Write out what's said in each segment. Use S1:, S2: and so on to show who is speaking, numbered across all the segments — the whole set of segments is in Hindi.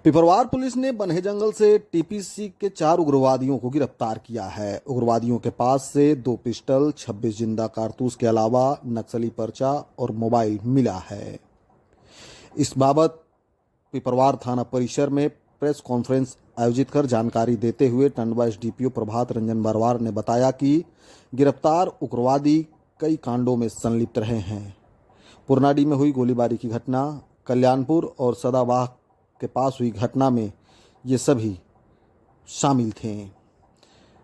S1: पिपरवार पुलिस ने बन्हे जंगल से टीपीसी के 4 उग्रवादियों को गिरफ्तार किया है। उग्रवादियों के पास से 2 पिस्टल, 26 जिंदा कारतूस के अलावा नक्सली पर्चा और मोबाइल मिला है। इस बाबत पिपरवार थाना परिसर में प्रेस कॉन्फ्रेंस आयोजित कर जानकारी देते हुए टंडवा एसडीपीओ प्रभात रंजन बरवार ने बताया कि गिरफ्तार उग्रवादी कई कांडों में संलिप्त रहे हैं। पुरनाडी में हुई गोलीबारी की घटना, कल्याणपुर और सदाबाह के पास हुई घटना में ये सभी शामिल थे।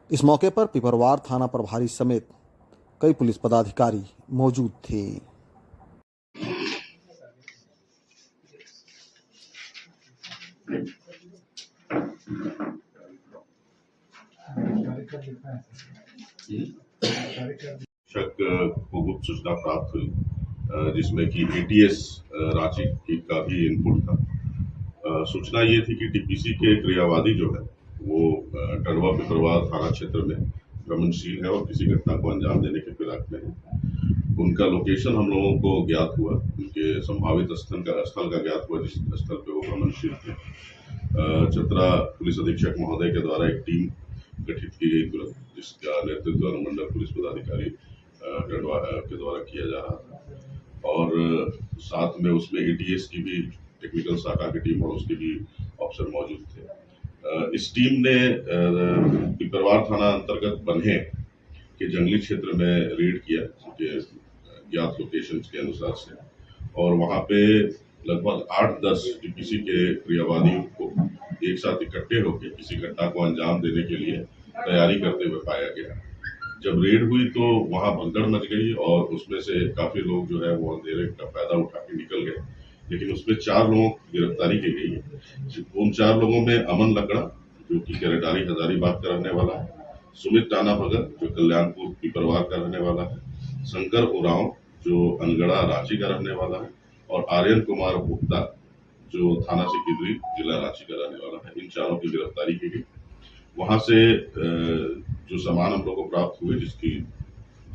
S1: इस मौके पर पिपरवार थाना प्रभारी समेत कई पुलिस पदाधिकारी मौजूद थे।
S2: शक को गुप्त सूचना प्राप्त हुई जिसमें कि एटीएस रांची का भी इनपुट था। सूचना ये थी कि टीपीसी के क्रियावादी जो है वो टंडवा पिपरवार थाना क्षेत्र में भ्रमणशील है और किसी घटना को अंजाम देने के फिराक में है। उनका लोकेशन हम लोगों को ज्ञात हुआ, उनके संभावित स्थल का ज्ञात हुआ जिस स्थल पे वो भ्रमणशील थे। चतरा पुलिस अधीक्षक महोदय के द्वारा एक टीम गठित की गई तुरंत, जिसका नेतृत्व अनुमंडल पुलिस पदाधिकारी टंडवा के द्वारा किया जा रहा था और साथ में उसमें एटीएस की भी टेक्निकल शाखा की टीम और उसके भी अफसर मौजूद थे। इस टीम ने पिपरवार थाना अंतर्गत बन्हे के जंगली क्षेत्र में रेड किया उनके ज्ञात लोकेशन के अनुसार से, और वहां पे लगभग 8-10 टीपीसी के क्रियावादियों को एक साथ इकट्ठे होकर किसी घटना को अंजाम देने के लिए तैयारी करते हुए पाया गया। जब रेड हुई तो वहां भगदड़ मच गई और उसमें से काफी लोग जो है वो अंधेरे का फायदा उठा के निकल गए, लेकिन उसमें 4 लोगों की गिरफ्तारी की गई है। उन 4 लोगों में अमन लकड़ा जो कि केरेटारी हजारीबाग का रहने वाला है, सुमित टाना भगत जो कल्याणपुर पिपरवार का रहने वाला है, शंकर उरांव जो अनगढ़ा रांची का रहने वाला है, और आर्यन कुमार गुप्ता जो थाना सिकिदरी जिला रांची का रहने वाला है। इन 4 की गिरफ्तारी की गई। वहां से जो सामान हम लोग को प्राप्त हुए, जिसकी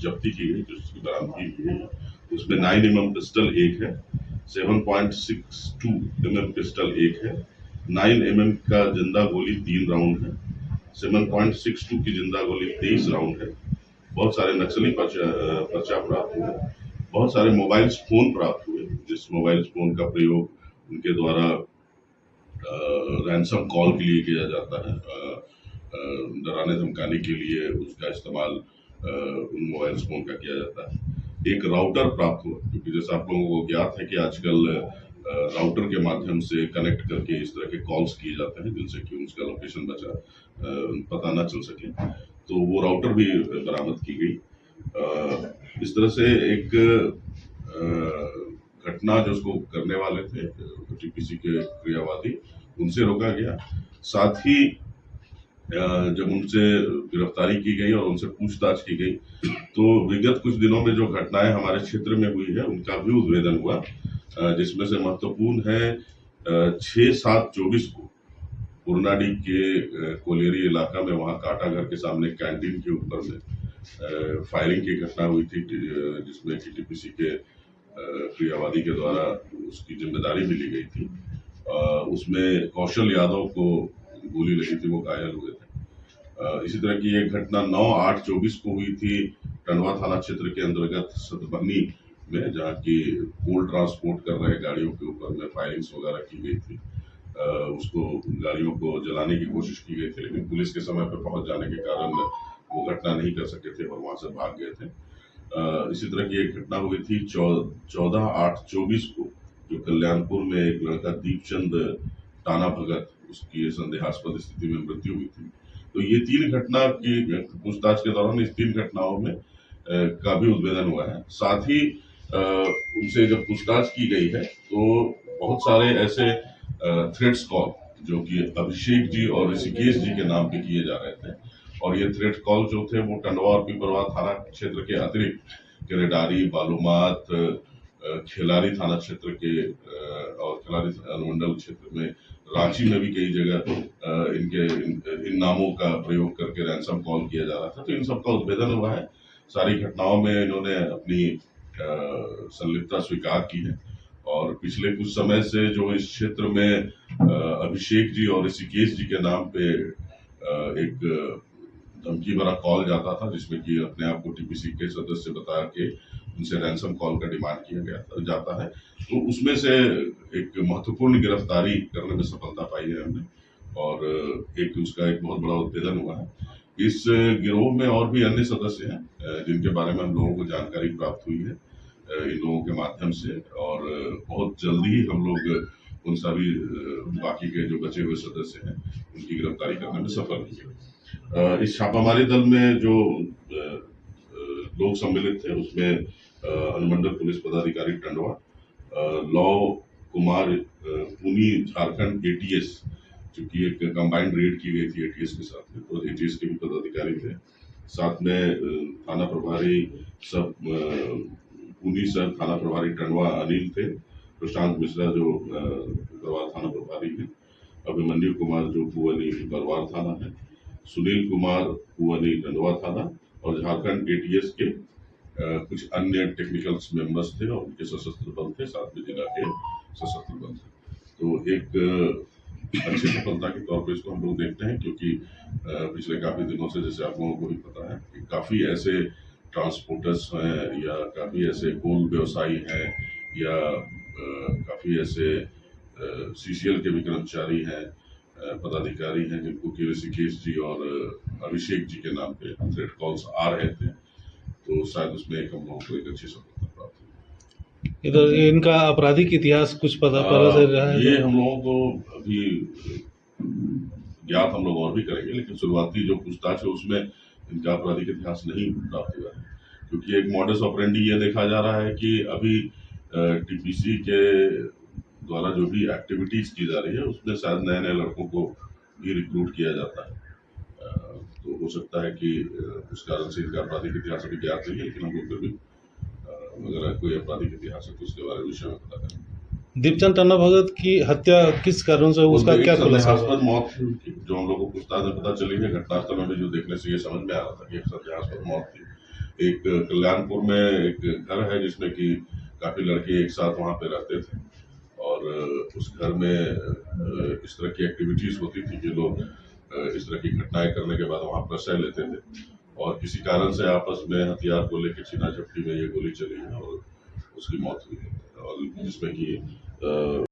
S2: जब्ती की गई, जिसकी बरामदगी की गई, उसमें 9 mm पिस्टल 1 है, 7.62 mm पिस्टल 1 है, 9 mm का जिंदा गोली 3 राउंड है, 7.62 की जिंदा गोली 23 राउंड है। बहुत सारे नक्सली पर्चा प्राप्त हुए, बहुत सारे मोबाइल फोन प्राप्त हुए, जिस मोबाइल फोन का प्रयोग उनके द्वारा रैंसम कॉल के लिए किया जाता है, डराने धमकाने के लिए उसका इस्तेमाल उन मोबाइल फोन का किया जाता है। एक राउटर प्राप्त हुआ, क्योंकि जैसा आप लोगों को ज्ञात है कि आजकल राउटर के माध्यम से कनेक्ट करके इस तरह के कॉल्स किए जाते हैं जिनसे कि उसका लोकेशन पता ना चल सके, तो वो राउटर भी बरामद की गई। इस तरह से एक घटना जो उसको करने वाले थे टीपीसी के क्रियावादी, उनसे रोका गया। साथ ही जब उनसे गिरफ्तारी की गई और उनसे पूछताछ की गई तो विगत कुछ दिनों में जो घटनाएं हमारे क्षेत्र में हुई है उनका भी उद्भेदन हुआ, जिसमें से महत्वपूर्ण है 6/7/24 को पुरनाडी के कोलेरी इलाका में, वहां काटा घर के सामने कैंटीन के ऊपर में फायरिंग की घटना हुई थी, जिसमें कि टीपीसी के क्रियावादी के द्वारा उसकी जिम्मेदारी भी ली गई थी। उसमें कौशल यादव को गोली लगी थी, वो घायल हुए थे। इसी तरह की एक घटना 9/8/24 को हुई थी टंडवा थाना क्षेत्र के अंतर्गत सतबनी में, जहाँ की कोल ट्रांसपोर्ट कर रहे गाड़ियों के ऊपर में फायरिंग्स वगैरह की गई थी। उसको गाड़ियों को जलाने की कोशिश की गई थी, लेकिन पुलिस के समय पर पहुंच जाने के कारण वो घटना नहीं कर सके थे और वहां से भाग गए थे। इसी तरह की एक घटना हुई थी 14/8/24 को, जो कल्याणपुर में एक लड़का दीपचंद टाना भगत, उसकी संदेहास्पद स्थिति में मृत्यु हुई थी। तो ये 3 घटना की पूछताछ के दौरान इस 3 घटनाओं में का भी उद्भेदन हुआ है। साथ ही उनसे जब पूछताछ की गई है तो बहुत सारे ऐसे थ्रेट्स कॉल जो कि अभिषेक जी और ऋषिकेश जी के नाम पे किए जा रहे थे, और ये थ्रेट कॉल जो थे वो टंडवा और पिपरवार थाना क्षेत्र के अतिरिक्त केरेडारी, बालूमात, खिलारी थाना क्षेत्र के और खिलारी अनुमंडल क्षेत्र में, रांची में भी कई जगह इन नामों का प्रयोग करके रैंसम कॉल किया जा रहा था। तो इन सबका उद्भेदन हुआ है। सारी घटनाओं में इन्होंने अपनी संलिप्तता स्वीकार की है और पिछले कुछ समय से जो इस क्षेत्र में अभिषेक जी और ऋषिकेश जी के नाम पे एक धमकी भरा कॉल जाता था, जिसमें कि अपने आप को टीपीसी के सदस्य बता के उनसे रैंसम कॉल का डिमांड किया जाता है। तो उसमें से एक महत्वपूर्ण गिरफ्तारी करने में सफलता पाई है हमने, और एक उसका एक बहुत बड़ा उद्भेदन हुआ है। इस गिरोह में और भी अन्य सदस्य हैं जिनके बारे में हम लोगों को जानकारी प्राप्त हुई है इन लोगों के माध्यम से, और बहुत जल्दी ही हम लोग उन सभी बाकी के जो बचे हुए सदस्य हैं उनकी गिरफ्तारी करने में सफल हुए। इस छापामारी दल में जो लोग सम्मिलित थे उसमें अनुमंडल पुलिस पदाधिकारी टंडवा, लौ कुमार पुनी झारखंड एटीएस, चूंकि एक कंबाइंड रेड की गई थी एटीएस के साथ में, तो एटीएस के भी पदाधिकारी थे। साथ में थाना प्रभारी सब पुनी सर थाना प्रभारी टंडवा अनिल थे, प्रशांत मिश्रा जो बरवार थाना प्रभारी है, अभिमन्यु कुमार जो कुवनी बरवार थाना है, सुनील कुमार कुवनी टंडवा थाना, और झारखंड एटीएस के कुछ अन्य टेक्निकल मेंबर्स थे और उनके सशस्त्र बल थे, साथ में जिला के सशस्त्र बल थे। तो एक अच्छी सफलता के तौर पर इसको हम लोग देखते हैं, क्योंकि पिछले काफी दिनों से, जैसे आप लोगों को भी पता है, कि काफी ऐसे ट्रांसपोर्टर्स हैं या काफी ऐसे कोल व्यवसायी हैं या काफी ऐसे सीसीएल के भी कर्मचारी हैं, पदाधिकारी हैं, जिनको कि ऋषिकेश जी और अभिषेक जी के नाम पे थ्रेट कॉल्स आ रहे थे। तो शायद उसमें एक हम लोगों को एक अच्छी सफलता प्राप्त हुई।
S3: इधर इनका आपराधिक इतिहास कुछ पता चल रहा है?
S2: ये हम लोगों को अभी ज्ञात हम लोग और भी करेंगे, लेकिन शुरुआती जो पूछताछ है उसमें इनका आपराधिक इतिहास नहीं प्राप्त हुआ है, क्योंकि एक मॉडस ऑपरेंडी ये देखा जा रहा है कि अभी टीपीसी के द्वारा जो भी एक्टिविटीज की जा रही है उसमें शायद नए नए लड़कों को भी रिक्रूट किया जाता है। तो हो सकता है कि उस कारण से इनका आपराधिक इतिहास अभी ज्ञात नहीं है, लेकिन हम लोग फिर भी अगर कोई आपराधिक इतिहास है तो उसके बारे में विषय में पता करेंगे।
S3: दीपचंद टन्ना भगत की हत्या किस कारण से, उसका क्या खुलासा हुआ?
S2: संदेहास्पद मौत थी उनकी, जो हम लोग को पूछताछ में पता चली है। घटनास्थल में भी जो देखने से ये समझ में आ रहा था कि एक संदेहास्पद मौत थी। एक कल्याणपुर में एक घर है जिसमें कि काफी लड़के एक साथ वहां पे रहते थे, और उस घर में इस तरह की एक्टिविटीज होती थी कि लोग इस तरह की घटनाएं करने के बाद वहां प्रश्रय लेते थे, और किसी कारण से आपस में हथियार को लेकर छीना झपटी में ये गोली चली है और उसकी मौत हुई है, और जिसमें कि